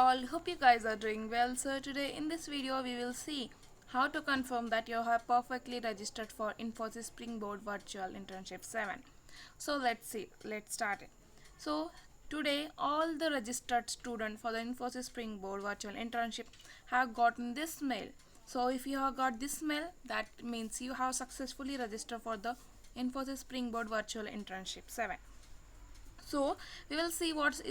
all, hope you guys are doing well. So today in this video we will see how to confirm that you have perfectly registered for Infosys Springboard Virtual Internship 7. So let's start it. So today all the registered students for the Infosys Springboard Virtual Internship have gotten this mail. So if you have got this mail, that means you have successfully registered for the Infosys Springboard Virtual Internship 7. So we will see what's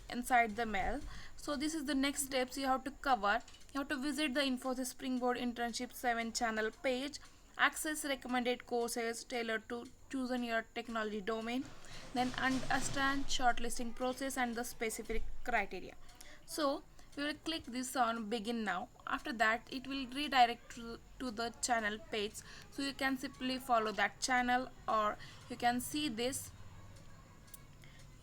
inside the mail. So this is the next steps you have to cover. You have to visit the Infosys Springboard Internship 7 channel page, access recommended courses tailored to chosen your technology domain, then understand shortlisting process and the specific criteria. So we will click this on begin now. After that it will redirect to the channel page, so you can simply follow that channel, or you can see this.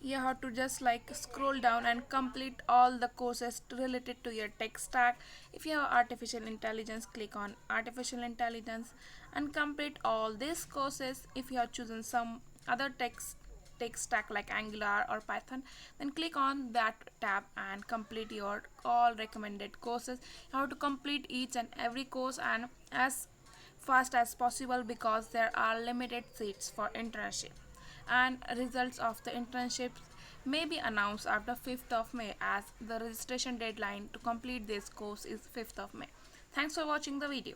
You have to just like scroll down and complete all the courses related to your tech stack. If you have artificial intelligence, click on artificial intelligence and complete all these courses. If you have chosen some other tech stack like Angular or Python, then click on that tab and complete your all recommended courses. You have to complete each and every course and as fast as possible, because there are limited seats for internship, and results of the internships may be announced after 5th of May, as the registration deadline to complete this course is 5th of May. Thanks for watching the video.